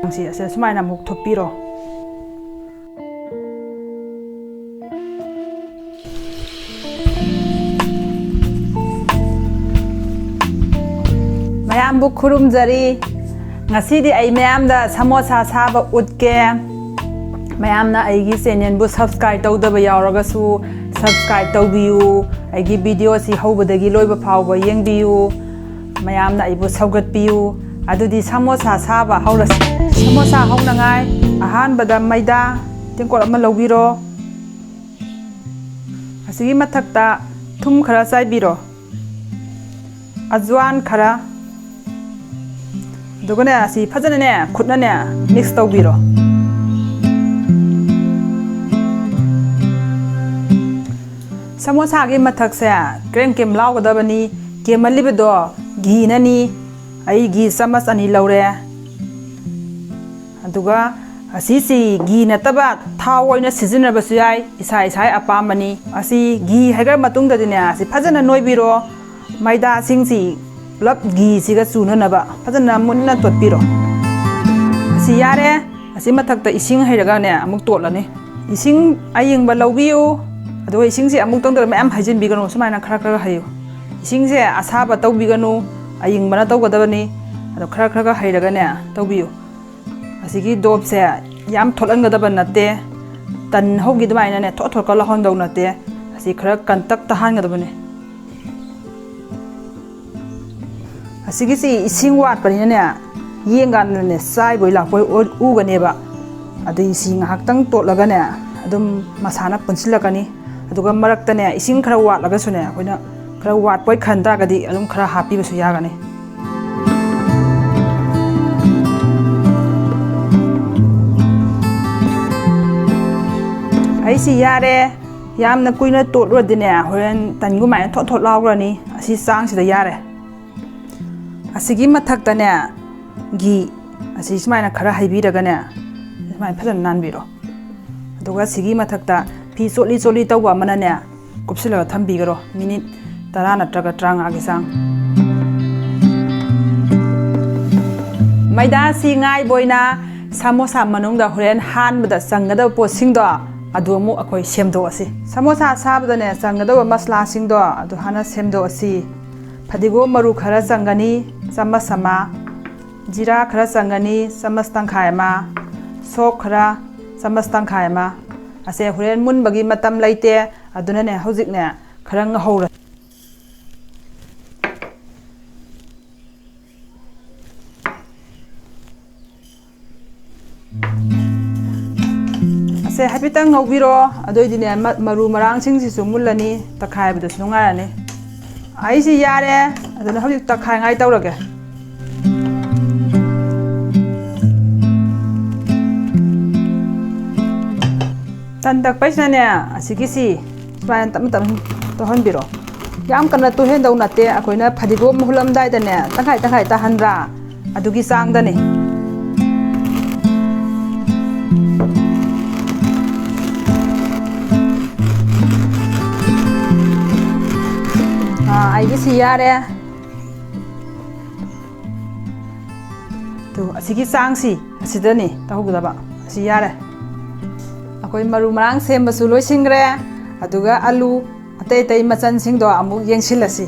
ꯑꯁꯤ ꯁꯨꯃꯥꯏꯅ ꯑꯃꯨꯛ ꯊꯨꯞꯄꯤꯔꯣ ꯃꯌꯥꯝꯕꯨ ꯈꯨꯔꯨꯝꯖꯔꯤ ꯉꯁꯤꯗꯤ ꯑꯩ ꯃꯌꯥꯝꯗ ꯁꯃꯣꯁꯥ ꯁꯥꯕ ꯎꯠꯀꯦ ꯃꯌꯥꯝꯅ ꯑꯩꯒꯤ ꯆꯦꯅꯦꯜꯕꯨ ꯁꯕꯁꯀ꯭ꯔꯥꯏꯕ ꯇꯧꯗꯕ ꯌꯥꯎꯔꯒꯁꯨ ꯁꯕꯁꯀ꯭ꯔꯥꯏꯕ ꯇꯧꯕꯤꯌꯨ ꯑꯩꯒꯤ ꯚꯤꯗꯤꯑꯣꯁꯤ ꯍꯧꯕꯗꯒꯤ ꯂꯣꯏꯕ ꯐꯥꯎꯕ ꯌꯦꯡꯕꯤꯌꯨ ꯃꯌꯥꯝꯅ ꯑꯩꯕꯨ ꯁꯧꯒꯠꯄꯤꯌꯨ ꯑꯗꯨꯗꯤ ꯁꯃꯣꯁꯥ ꯁꯥꯕ ꯍꯧꯔꯁꯤ ꯁꯃꯣꯁꯥ ꯍꯧꯅꯉꯥꯏ ꯑꯍꯥꯟꯕꯗ ꯃꯩꯗꯥ ꯇꯦꯡꯀꯣꯠ ꯑꯃ ꯂꯧꯕꯤꯔꯣ ꯑꯁꯤꯒꯤ ꯃꯊꯛꯇ ꯊꯨꯝ ꯈꯔ ꯆꯥꯏꯕꯤꯔꯣ ꯑꯖꯋꯥꯟ ꯈꯔ ꯑꯗꯨꯒꯅꯦ ꯑꯁꯤ ꯐꯖꯅꯅꯦ ꯈꯨꯠꯅꯅꯦ ꯃꯤꯛꯁ ꯇꯧꯕꯤꯔꯣ ꯁꯃꯣꯁꯥꯒꯤ ꯃꯊꯛꯁꯦ ꯀ꯭ꯔꯦꯝ ꯀ꯭ꯔꯦꯝ ꯂꯥꯎꯒꯗꯕꯅꯤ ꯀꯦꯝꯍꯜꯂꯤꯕꯗꯣ ꯘꯤꯅꯅꯤ ꯑꯩ ꯘꯤ ꯆꯥꯃꯁ 2 ꯂꯧꯔꯦ ꯑꯗꯨꯒ ꯑꯁꯤꯁꯤ ꯘꯤ ꯅꯠꯇꯕ ꯊꯥꯎ ꯑꯣꯏꯅ ꯁꯤꯖꯤꯟꯅꯕꯁꯨ ꯌꯥꯏ ꯏꯁꯥ ꯏꯁꯥꯒꯤ ꯑꯄꯥꯝꯕꯅꯤ ꯑꯁꯤ ꯘꯤ ꯍꯩꯈ꯭ꯔ ꯃꯇꯨꯡꯗꯗꯤꯅꯦ ꯑꯁꯤ ꯐꯖꯅ ꯅꯣꯏꯕꯤꯔꯣ ꯃꯩꯗꯥꯁꯤꯡꯁꯤ ꯄꯨꯂꯞ ꯘꯤꯁꯤꯒ ꯆꯨꯅꯅꯕ ꯐꯖꯅ ꯃꯨꯟꯅ ꯇꯣꯠꯄꯤꯔꯣ ꯑꯁꯤ ꯌꯥꯔꯦ ꯑꯁꯤ ꯃꯊꯛꯇ ꯏꯁꯤꯡ ꯍꯩꯔꯒꯅꯦ ꯑꯃꯨꯛ ꯇꯣꯠꯂꯅꯤ ꯏꯁꯤꯡ ꯑꯏꯪꯕ ꯂꯧꯕꯤꯌꯨ ꯑꯗꯨꯒ ꯏꯁꯤꯡꯁꯦ ꯑꯃꯨꯛꯇꯪꯗ ꯃꯌꯥꯝ ꯍꯩꯖꯤꯟꯕꯤꯒꯅꯨ ꯁꯨꯃꯥꯏꯅ ꯈꯔ ꯈꯔ ꯍꯩꯌꯨ ꯏꯁꯤꯡꯁꯦ ꯑꯁꯥꯕ ꯇꯧꯕꯤꯒꯅꯨ ꯑꯏꯪꯕꯅ ꯇꯧꯒꯗꯕꯅꯤ ꯑꯗꯣꯈꯔ ꯈꯔ ꯍꯩꯔꯒꯅꯦ ꯇꯧꯕꯤꯌꯨ ꯑꯁꯤꯒꯤ ꯗꯣꯞꯁꯦ ꯌꯥꯝ ꯊꯣꯠꯍꯟꯒꯗꯕ ꯅꯠꯇꯦ ꯇꯟ ꯍꯧꯒꯤ ꯑꯗꯨꯃꯥꯏꯅꯅꯦ ꯊꯣꯠ ꯊꯣꯠꯀ ꯂꯧꯍꯟꯗꯧ ꯅꯠꯇꯦ ꯑꯁꯤ ꯈꯔ ꯀꯟꯇꯛ ꯇꯥꯍꯟꯒꯗꯕꯅꯤ ꯑꯁꯤꯒꯤꯁꯤ ꯏꯁꯤꯡ ꯋꯥꯠꯄꯅꯤꯅꯅꯦ ꯌꯦꯡꯀꯥꯟꯗꯅꯦ ꯆꯥꯏꯕꯣꯏ ꯂꯥꯛꯄꯣꯏ ꯎꯒꯅꯦꯕ ꯑꯗꯩ ꯁꯤ ꯉꯥꯏꯍꯥꯛꯇꯪ ꯇꯣꯠꯂꯒꯅꯦ ꯑꯗꯨꯝ ꯃꯁꯥꯅ ꯄꯨꯟꯁꯤꯜꯂꯛꯀꯅꯤ ꯑꯗꯨꯒ ꯃꯔꯛꯇꯅꯦ ꯏꯁꯤꯡ ꯈꯔ ꯋꯥꯠꯂꯒꯁꯨꯅꯦ ꯑꯩꯈꯣꯏꯅ ꯈꯔ ꯋꯥꯠꯄꯣꯏ ꯈꯟ ꯇꯥꯔꯒꯗꯤ ꯑꯗꯨꯝ ꯈꯔ ꯍꯥꯞꯄꯤꯕꯁꯨ ꯌꯥꯒꯅꯤ ꯑꯩꯁꯤ ꯌꯥꯔꯦ ꯌꯥꯝꯅ ꯀꯨꯏꯅ ꯇꯣꯠꯂꯨꯔꯗꯤꯅꯦ ꯍꯣꯔꯦꯟ ꯇꯟꯒꯨꯝꯃꯥꯏꯅ ꯊꯣꯠ ꯊꯣꯠ ꯂꯥꯎꯈ꯭ꯔꯅꯤ ꯑꯁꯤ ꯆꯥꯡꯁꯤꯗ ꯌꯥꯔꯦ ꯑꯁꯤꯒꯤ ꯃꯊꯛꯇꯅꯦ ꯘꯤ ꯑꯁꯤ ꯁꯨꯃꯥꯏꯅ ꯈꯔ ꯍꯩꯕꯤꯔꯒꯅꯦ ꯁꯨꯃꯥꯏꯅ ꯐꯖꯅ ꯅꯥꯟꯕꯤꯔꯣ ꯑꯗꯨꯒ ꯁꯤꯒꯤ ꯃꯊꯛꯇ ꯐꯤ ꯆꯣꯠꯂꯤ ꯆꯣꯠꯂꯤ ꯇꯧꯕ ꯑꯃꯅꯅꯦ ꯀꯨꯞꯁꯤꯜꯂꯒ ꯊꯝꯕꯤꯒꯔꯣ ꯃꯤꯅꯤꯠ 10 ꯅꯠꯇ꯭ꯔꯒ 35ꯒꯤ ꯆꯥꯡ ꯃꯩꯗꯥꯁꯤ ꯉꯥꯏꯕ ꯑꯣꯏꯅ ꯁꯃꯣꯁꯥ ꯃꯅꯨꯡꯗ ꯍꯣꯔꯦꯟ ꯍꯥꯟꯕꯗ ꯆꯪꯒꯗꯕ ꯄꯣꯠꯁꯤꯡꯗꯣ ꯑꯗꯨ ꯑꯃꯨꯛ ꯑꯩꯈꯣꯏ ꯁꯦꯝꯗꯣꯛꯑꯁꯤ ꯁꯃꯣꯁꯥ ꯁꯥꯕꯗꯅꯦ ꯆꯪꯒꯗꯕ ꯃꯁꯂꯥꯁꯤꯡꯗꯣ ꯑꯗꯨ ꯍꯥꯟꯅ ꯁꯦꯝꯗꯣꯛꯑꯁꯤ ꯐꯗꯤꯒꯣꯝ ꯃꯔꯨ ꯈꯔꯆꯪꯒꯅꯤ ꯆꯥꯃꯁ ꯑꯃ ꯖꯤꯔꯥ ꯈꯔ ꯆꯪꯒꯅꯤ ꯆꯥꯃꯁ ꯇꯪꯈꯥꯏ ꯑꯃ ꯁꯣꯛ ꯈꯔ ꯆꯥꯃꯁ ꯇꯪꯈꯥꯏ ꯑꯃ ꯑꯁꯦ ꯍꯣꯔꯦꯟ ꯃꯨꯟꯕꯒꯤ ꯃꯇꯝ ꯂꯩꯇꯦ ꯑꯗꯨꯅꯅꯦ ꯍꯧꯖꯤꯛꯅꯦ ꯈꯔ ꯉꯧꯍꯧꯔ ꯑꯁꯦ ꯍꯥꯏꯐꯦꯠꯇꯪ ꯉꯧꯕꯤꯔꯣ ꯑꯗꯨꯑꯣꯏꯗꯤꯅꯦ ꯃꯔꯨ ꯃꯔꯥꯡꯁꯤꯡꯁꯤꯁꯨ ꯃꯨꯜꯂꯅꯤ ꯇꯛꯈꯥꯏꯕꯗꯁꯨ ꯅꯨꯡꯉꯥꯏꯔꯅꯤ ꯑꯩꯁꯤ ꯌꯥꯔꯦ ꯑꯗꯨꯅ ꯍꯧꯖꯤꯛ ꯇꯛꯈꯥꯏꯉꯥꯏ ꯇꯧꯔꯒꯦ ꯇꯟ ꯇꯛꯄꯩꯁꯤꯅꯅꯦ ꯑꯁꯤꯒꯤꯁꯤ ꯁꯨꯃꯥꯏꯅ ꯇꯞꯅ ꯇꯞꯅ ꯇꯧꯍꯟꯕꯤꯔꯣ ꯌꯥꯝ ꯀꯟꯅ ꯇꯣꯏꯍꯟꯗꯧ ꯅꯠꯇꯦ ꯑꯩꯈꯣꯏꯅ ꯐꯗꯤꯒꯣꯝ ꯃꯨꯜꯂꯝꯗꯥꯏꯗꯅꯦ ꯇꯪꯈꯥꯏ ꯇꯪꯈꯥꯏ ꯇꯥꯍꯟꯗ꯭ꯔꯥ ꯑꯗꯨꯒꯤ ꯆꯥꯡꯗꯅꯤ ꯑꯩꯒꯤꯁꯤ ꯌꯥꯔꯦ ꯑꯗꯨ ꯑꯁꯤꯒꯤ ꯆꯥꯡꯁꯤ ꯑꯁꯤꯗꯅꯤ ꯇꯧꯍꯧꯒꯗꯕ ꯑꯁꯤ ꯌꯥꯔꯦ ꯑꯩꯈꯣꯏ ꯃꯔꯨ ꯃꯔꯥꯡ ꯁꯦꯝꯕꯁꯨ ꯂꯣꯏꯁꯤꯟꯈ꯭ꯔꯦ ꯑꯗꯨꯒ ꯑꯂꯨ ꯑꯇꯩ ꯑꯇꯩ ꯃꯆꯜꯁꯤꯡꯗꯣ ꯑꯃꯨꯛ ꯌꯦꯡꯁꯤꯜꯂꯁꯤ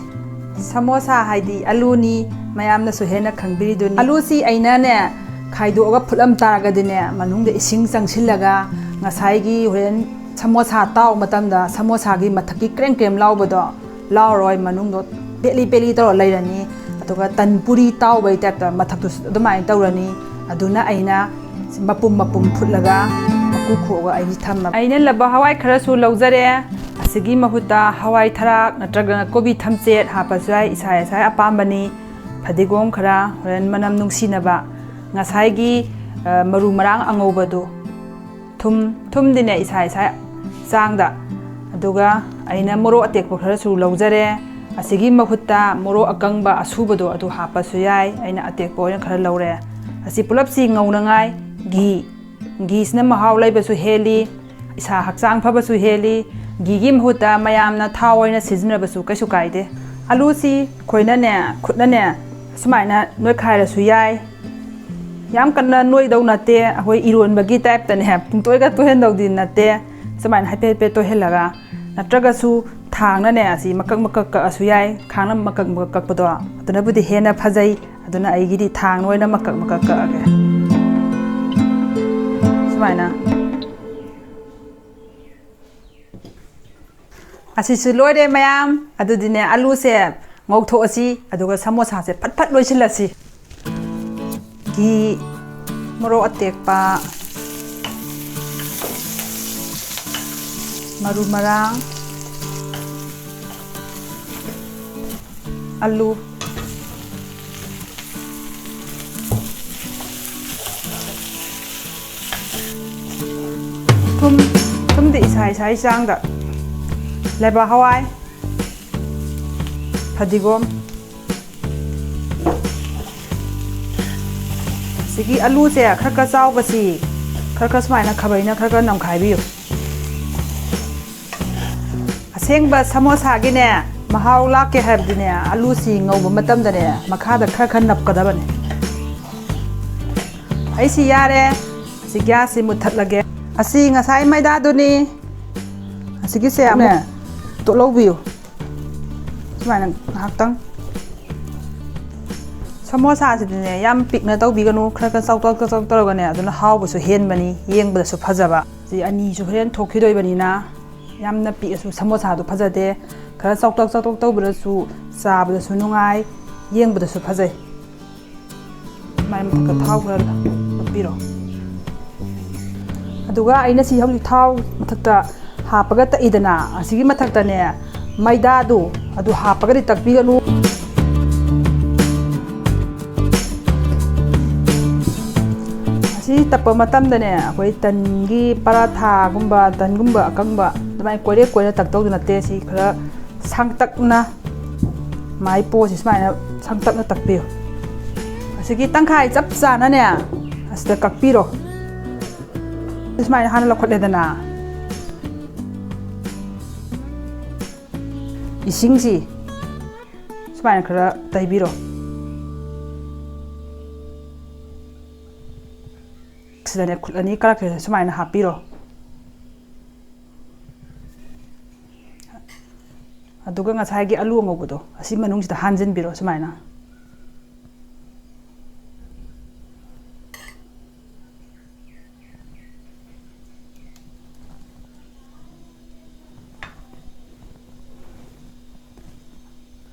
ꯁꯃꯣꯁꯥ ꯍꯥꯏꯗꯤ ꯑꯂꯨꯅꯤ ꯃꯌꯥꯝꯅꯁꯨ ꯍꯦꯟꯅ ꯈꯪꯕꯤꯔꯤꯗꯨꯅꯤ ꯑꯂꯨꯁꯤ ꯑꯩꯅꯅꯦ ꯈꯥꯏꯗꯣꯛꯑꯒ ꯐꯨꯠꯂꯝ ꯇꯥꯔꯒꯗꯤꯅꯦ ꯃꯅꯨꯡꯗ ꯏꯁꯤꯡ ꯆꯪꯁꯤꯜꯂꯒ ꯉꯁꯥꯏꯒꯤ ꯍꯣꯔꯦꯟ ꯁꯃꯣꯁꯥ ꯇꯥꯎ ꯃꯇꯝꯗ ꯁꯃꯣꯁꯥꯒꯤ ꯃꯊꯛꯀꯤ ꯀ꯭ꯔꯦꯝ ꯀ꯭ꯔꯦꯝ ꯂꯥꯎꯕꯗꯣ ꯂꯥꯎꯔꯣꯏ ꯃꯅꯨꯡꯗꯣ ꯄꯦꯠꯂꯤ ꯄꯦꯠꯂꯤ ꯇꯧꯔ ꯂꯩꯔꯅꯤ ꯑꯗꯨꯒ ꯇꯟ ꯄꯨꯔꯤ ꯇꯥꯎꯕꯩ ꯇꯥꯏꯞꯇ ꯃꯊꯛꯇꯨꯁꯨ ꯑꯗꯨꯃꯥꯏꯅ ꯇꯧꯔꯅꯤ ꯑꯗꯨꯅ ꯑꯩꯅ ꯃꯄꯨꯝ ꯃꯄꯨꯝ ꯐꯨꯠꯂꯒ ꯃꯀꯨ ꯈꯣꯛꯑꯒ ꯑꯩꯒꯤ ꯊꯝꯃꯕ ꯑꯩꯅ ꯂꯕ ꯍꯋꯥꯏ ꯈꯔꯁꯨ ꯂꯧꯖꯔꯦ ꯑꯁꯤꯒꯤ ꯃꯍꯨꯠꯇ ꯍꯋꯥꯏ ꯊꯔꯥꯛ ꯅꯠꯇ꯭ꯔꯒꯅ ꯀꯣꯕꯤ ꯊꯝꯆꯦꯠ ꯍꯥꯞꯄꯁꯨ ꯌꯥꯏ ꯏꯁꯥ ꯏꯁꯥꯒꯤ ꯑꯄꯥꯝꯕꯅꯤ ꯐꯗꯤꯒꯣꯝ ꯈꯔ ꯍꯣꯔꯦꯟ ꯃꯅꯝ ꯅꯨꯡꯁꯤꯅꯕ ꯉꯁꯥꯏꯒꯤ ꯃꯔꯨ ꯃꯔꯥꯡ ꯑꯉꯧꯕꯗꯨ ꯊꯨꯝꯗꯤꯅꯦ ꯏꯁꯥ ꯏꯁꯥ ꯆꯥꯡꯗ ꯑꯗꯨꯒ ꯑꯩꯅ ꯃꯣꯔꯣꯛ ꯑꯇꯦꯛꯄ ꯈꯔꯁꯨ ꯂꯧꯖꯔꯦ ꯑꯁꯤꯒꯤ ꯃꯍꯨꯠꯇ ꯃꯣꯔꯣꯛ ꯑꯀꯪꯕ ꯑꯁꯨꯕꯗꯣ ꯑꯗꯨ ꯍꯥꯞꯄꯁꯨ ꯌꯥꯏ ꯑꯩꯅ ꯑꯇꯦꯛꯄ ꯑꯣꯏꯅ ꯈꯔ ꯂꯧꯔꯦ ꯑꯁꯤ ꯄꯨꯂꯞꯁꯤ ꯉꯧꯅꯉꯥꯏ ꯘꯤꯁꯤꯅ ꯃꯍꯥꯎ ꯂꯩꯕꯁꯨ ꯍꯦꯜꯂꯤ ꯏꯁꯥ ꯍꯛꯆꯥꯡ ꯐꯕꯁꯨ ꯍꯦꯜꯂꯤ ꯘꯤꯒꯤ ꯃꯍꯨꯠꯇ ꯃꯌꯥꯝꯅ ꯊꯥꯎ ꯑꯣꯏꯅ ꯁꯤꯖꯤꯟꯅꯕꯁꯨ ꯀꯩꯁꯨ ꯀꯥꯏꯗꯦ ꯑꯂꯨꯁꯤ ꯑꯩꯈꯣꯏꯅꯅꯦ ꯈꯨꯠꯅꯅꯦ ꯁꯨꯃꯥꯏꯅ ꯅꯣꯏꯈꯥꯏꯔꯁꯨ ꯌꯥꯏ ꯌꯥꯝ ꯀꯟꯅ ꯅꯣꯏꯗꯧ ꯅꯠꯇꯦ ꯑꯩꯈꯣꯏ ꯏꯔꯣꯟꯕꯒꯤ ꯇꯥꯏꯞꯇꯅꯦ ꯄꯨꯡꯇꯣꯏꯒ ꯇꯣꯏꯍꯟꯗꯧꯗꯤ ꯅꯠꯇꯦ ꯁꯨꯃꯥꯏꯅ ꯍꯥꯏꯐꯦꯠ ꯍꯥꯏꯐꯦꯠ ꯇꯣꯏꯍꯜꯂꯒ ꯅꯠꯇ꯭ꯔꯒꯁꯨ ꯊꯥꯡꯅꯅꯦ ꯑꯁꯤ ꯃꯀꯛ ꯃꯀꯛ ꯀꯛꯑꯁꯨ ꯌꯥꯏ ꯈꯥꯡꯅ ꯃꯀꯛ ꯃꯀꯛ ꯀꯛꯄꯗꯣ ꯑꯗꯨꯅꯕꯨꯗꯤ ꯍꯦꯟꯅ ꯐꯖꯩ ꯑꯗꯨꯅ ꯑꯩꯒꯤꯗꯤ ꯊꯥꯡꯅ ꯑꯣꯏꯅ ꯃꯀꯛ ꯃꯀꯛ ꯀꯛꯑꯒꯦ ꯁꯨꯃꯥꯏꯅ ꯑꯁꯤꯁꯨ ꯂꯣꯏꯔꯦ ꯃꯌꯥꯝ ꯑꯗꯨꯗꯤꯅꯦ ꯑꯂꯨꯁꯦ ꯉꯧꯊꯣꯛꯑꯁꯤ ꯑꯗꯨꯒ ꯁꯃꯣꯁꯥꯁꯦ ꯐꯠ ꯐꯠ ꯂꯣꯏꯁꯤꯜꯂꯁꯤ ꯘꯤ ꯃꯣꯔꯣꯛ ꯑꯇꯦꯛꯄ ꯃꯔꯨ ꯃꯔꯥꯡ ꯑꯂꯨ ꯊꯨꯝꯗꯤ ꯏꯁꯥ ꯏꯁꯥꯒꯤ ꯆꯥꯡꯗ ꯂꯩꯕꯥꯛ ꯍꯋꯥꯏ ꯐꯗꯤꯒꯣꯝ ꯁꯤꯒꯤ ꯑꯂꯨꯁꯦ ꯈꯔ ꯆꯥꯎꯕꯁꯤ ꯈꯔ ꯁꯨꯃꯥꯏꯅ ꯈꯥꯕꯩꯅ ꯈꯔ ꯅꯝꯈꯥꯏꯕꯤꯌꯨ ꯑꯁꯦꯡꯕ ꯁꯃꯣꯁꯥꯒꯤꯅꯦ ꯃꯍꯥꯎ ꯂꯥꯛꯀꯦ ꯍꯥꯏꯕꯗꯤꯅꯦ ꯑꯂꯨꯁꯤ ꯉꯧꯕ ꯃꯇꯝꯗꯅꯦ ꯃꯈꯥꯗꯈꯔ ꯅꯞꯀꯗꯕꯅꯦ ꯑꯩꯁꯤ ꯌꯥꯔꯦ ꯑꯁꯤ ꯒ꯭ꯌꯥꯁꯁꯤ ꯃꯨꯠꯊꯠꯂꯒꯦ ꯑꯁꯤ ꯉꯁꯥꯏ ꯃꯩꯗꯥꯗꯨꯅꯤ ꯑꯁꯤꯒꯤꯁꯦ ꯑꯃꯨꯛ ꯇꯣꯠꯍꯧꯕꯤꯌꯨ ꯁꯨꯃꯥꯏꯅ ꯉꯥꯏꯍꯥꯛꯇꯪ ꯁꯃꯣꯁꯥꯁꯤꯗꯤꯅꯦ ꯌꯥꯝ ꯄꯤꯛꯅ ꯇꯧꯕꯤꯒꯅꯨ ꯈꯔ ꯆꯥꯎꯇꯛ ꯇꯧꯔꯒꯅꯦ ꯑꯗꯨꯅ ꯍꯥꯎꯕꯁꯨ ꯍꯦꯟꯕꯅꯤ ꯌꯦꯡꯕꯗꯁꯨ ꯐꯖꯕ ꯁꯤ ꯑꯅꯤꯁꯨ ꯍꯣꯔꯦꯟ ꯊꯣꯛꯈꯤꯗꯣꯏꯕꯅꯤꯅ ꯌꯥꯝꯅ ꯄꯤꯛꯑꯁꯨ ꯁꯃꯣꯁꯥꯗꯣ ꯐꯖꯗꯦ ꯈꯔ ꯆꯥꯎꯇꯛ ꯇꯧꯕꯗꯁꯨ ꯆꯥꯕꯗꯁꯨ ꯅꯨꯡꯉꯥꯏ ꯌꯦꯡꯕꯗꯁꯨ ꯐꯖꯩ ꯁꯨꯃꯥꯏꯅ ꯃꯊꯛꯇ ꯊꯥꯎ ꯈꯔ ꯍꯥꯞꯄꯤꯔꯣ ꯑꯗꯨꯒ ꯑꯩꯅ ꯁꯤ ꯍꯧꯖꯤꯛ ꯊꯥꯎ ꯃꯊꯛꯇ ꯍꯥꯞꯄꯒ ꯇꯛꯏꯗꯅ ꯑꯁꯤꯒꯤ ꯃꯊꯛꯇꯅꯦ ꯃꯩꯗꯥꯗꯨ ꯑꯗꯨ ꯍꯥꯞꯄꯒꯗꯤ ꯇꯛꯄꯤꯒꯅꯨ ꯑꯁꯤ ꯇꯛꯄ ꯃꯇꯝꯗꯅꯦ ꯑꯩꯈꯣꯏ ꯇꯟꯒꯤ ꯄꯔꯥꯊꯥꯒꯨꯝꯕ ꯇꯟꯒꯨꯝꯕ ꯑꯀꯪꯕ ꯑꯗꯨꯃꯥꯏꯅ ꯀꯣꯏꯔꯦ ꯇꯛꯇꯧꯗꯤ ꯅꯠꯇꯦ ꯁꯤ ꯈꯔ ꯁꯥꯡꯇꯛꯅ ꯃꯥꯏ ꯄꯣꯠꯁꯤ ꯁꯨꯃꯥꯏꯅ ꯁꯥꯡꯇꯛꯅ ꯇꯛꯄꯤꯌꯨ ꯑꯁꯤꯒꯤ ꯇꯪꯈꯥꯏ ꯆꯞ ꯆꯥꯅꯅꯦ ꯑꯁꯤꯗ ꯀꯛꯄꯤꯔꯣ ꯁꯨꯃꯥꯏꯅ ꯍꯥꯟꯅ ꯂꯧꯈꯠꯂꯦꯗꯅ इसिंसी सुमायना खरा तैबिरो सिदने खुलनी करा सुमायना हापिरो अदुगा ngसाइगी आलू अंगोबदो असि मनुंगसिदा हानजिनबिरो सुमायना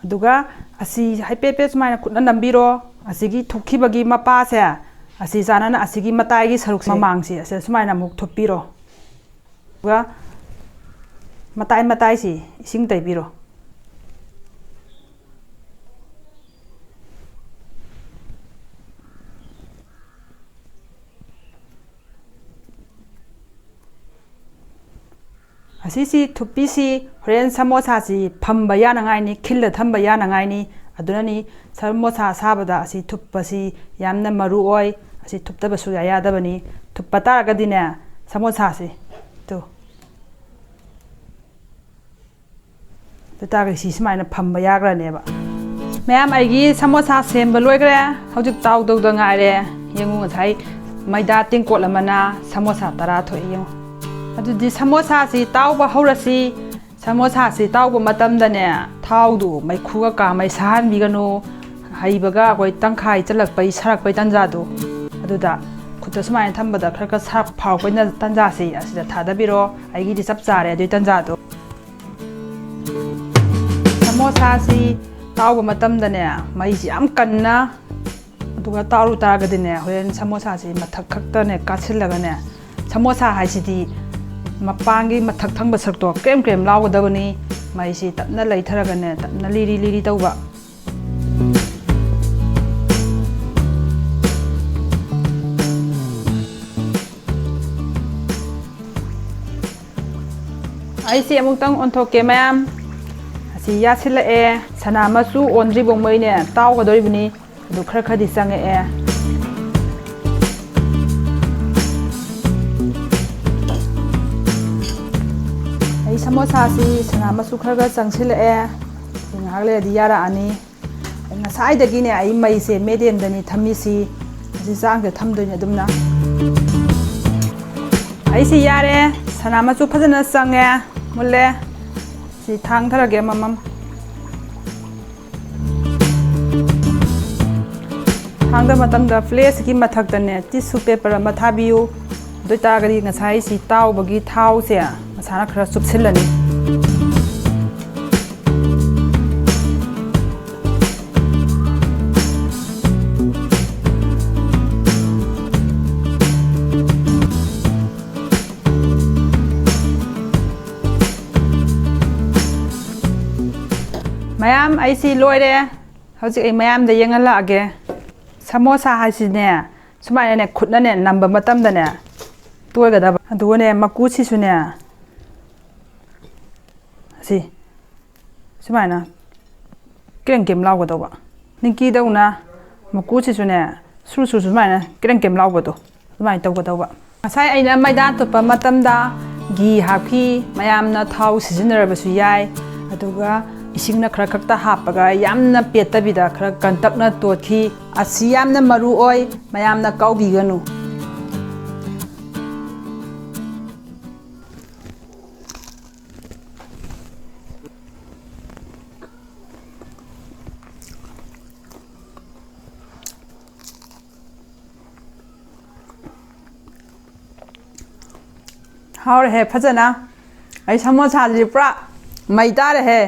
अदुगा असि हाइपेपे सुमायना खुना नंबिरो असिगी थोखिबगी मपासे असि जानाना असिगी मताइगी सरुक ममांगसि असे सुमायना मुक थोपिरो अदुगा मताइ मताइसि इसिंग तैबिरो असिसि थुप्पिसि होरेन समोसासि फम्बा यानांगाइनि खिल्ला थम्बा यानांगाइनि अदुनानि समोसा साबदा असि थुप्पसि यामना मरु ओय असि थुप्तबसु यादबनि थुप्पा तारगदिने समोसासि तो तागसि सुमाइना फम्बा याग्रानेबा मैम आइगी समोसा सेम्बा लोइग्रे हौजिक ताउदौदा गाइरे येंगु ngसाइ मैदा टिंकोट अमना समोसा तरा थोइ येंगु अदुदि समोसासि ताउबा हौरसि समोसासि ताउबा मतमदने थाउदु मैखुगा का मै साहनबिगनु हैबगा अखोइ तंखाइ चलकपै सरकपै तंजादु अदुदा खुत्ता सुमाइना थंबदा खरका साप फाउपैना तंजासि असिदा थादबिरो आइगिदि चप चारे अदुइ तंजादु समोसासि ताउबा मतमदने मैसि याम कन्ना अदुगा तारु तागदिने होरेन समोसासि मथक खक्तने कासिलगने समोसा हाइसिदि मपांगी मथक थंब सकतो क्रेम क्रेम लाउगदबनी मैसि तपना लैथरगने तपना लिरी लिरी तौबा आइसि अमुक्तंग ओन्थोके मैम असि यासिलए सना मचु ओनद्रिबोंमैने ताउगदोरिबनी अदु खर खदि चंगए समोसासि सना मचु Kharga चंगसिलए ngakle di yara ani ngasai dagine ai mai se medium dani thamisi ꯑꯁꯤ ꯆꯥꯡꯁꯦ ꯊꯝꯗꯣꯏꯅꯦ ꯑꯗꯨꯝꯅ ꯑꯩꯁꯤ ꯌꯥꯔꯦ ꯁꯅꯥ ꯃꯆꯨ ꯐꯖꯅ ꯆꯪꯉꯦ ꯃꯨꯜꯂꯦ ꯁꯤ ꯊꯥꯡꯊꯔꯒꯦ ꯑꯃꯃꯝ ꯊꯥꯡꯗ ꯃꯇꯝꯗ ꯐ꯭ꯂꯦꯁꯀꯤ ꯃꯊꯛꯇꯅꯦ ꯇꯤꯁꯨ ꯄꯦꯄꯔ ꯑꯃ ꯊꯥꯕꯤꯌꯨ ꯑꯗꯨ ꯑꯣꯏꯇꯥꯔꯒꯗꯤ ꯉꯁꯥꯏ ꯁꯤ ꯇꯥꯎꯕꯒꯤ ꯊꯥꯎꯁꯦ ꯃꯁꯥꯅ ꯈꯔ ꯆꯨꯞꯁꯤꯜꯂꯅꯤ ꯃꯌꯥꯝ ꯑꯩꯁꯤ ꯂꯣꯏꯔꯦ ꯍꯧꯖꯤꯛ ꯑꯩ ꯃꯌꯥꯝꯗ ꯌꯦꯡꯍꯜꯂꯛꯑꯒꯦ ꯁꯃꯣꯁꯥ ꯍꯥꯏꯁꯤꯅꯦ ꯁꯨꯃꯥꯏꯅꯅꯦ ꯈꯨꯠꯅꯅꯦ ꯅꯝꯕ ꯃꯇꯝꯗꯅꯦ ꯇꯣꯏꯒꯗꯕ ꯑꯗꯨꯒꯅꯦ ꯃꯀꯨꯁꯤꯁꯨꯅꯦ ꯑꯁꯤ ꯁꯨꯃꯥꯏꯅ ꯀꯦꯝ ꯀꯦꯝ ꯂꯥꯎꯒꯗꯧꯕ ꯅꯤꯡꯀꯤꯗꯧꯅ ꯃꯀꯨꯁꯤꯁꯨꯅꯦ ꯁꯨꯔ ꯁꯨꯔ ꯁꯨꯃꯥꯏꯅ ꯀꯦꯝ ꯀꯦꯝ ꯂꯥꯎꯕꯗꯣ ꯑꯗꯨꯃꯥꯏꯅ ꯇꯧꯒꯗꯧꯕ ꯉꯁꯥꯏ ꯑꯩꯅ ꯃꯩꯗꯥ ꯇꯣꯠꯄ ꯃꯇꯝꯗ ꯘꯤ ꯍꯥꯞꯈꯤ ꯃꯌꯥꯝꯅ ꯊꯥꯎ ꯁꯤꯖꯤꯟꯅꯔꯕꯁꯨ ꯌꯥꯏ ꯑꯗꯨꯒ ꯏꯁꯤꯡꯅ ꯈꯔ ꯈꯛꯇ ꯍꯥꯞꯄꯒ ꯌꯥꯝꯅ ꯄꯦꯠꯇꯕꯤꯗ ꯈꯔ ꯀꯟꯇꯛꯅ ꯇꯣꯠꯈꯤ ꯑꯁꯤ ꯌꯥꯝꯅ ꯃꯔꯨ ꯑꯣꯏ ꯃꯌꯥꯝꯅ ꯀꯥꯎꯕꯤꯒꯅꯨ ꯍꯥꯎꯔꯦꯍꯦ ꯐꯖꯅ ꯑꯩ ꯁꯃꯣꯁꯥꯁꯤ ꯄꯨꯔꯥ ꯃꯩ ꯇꯥꯔꯦꯍꯦ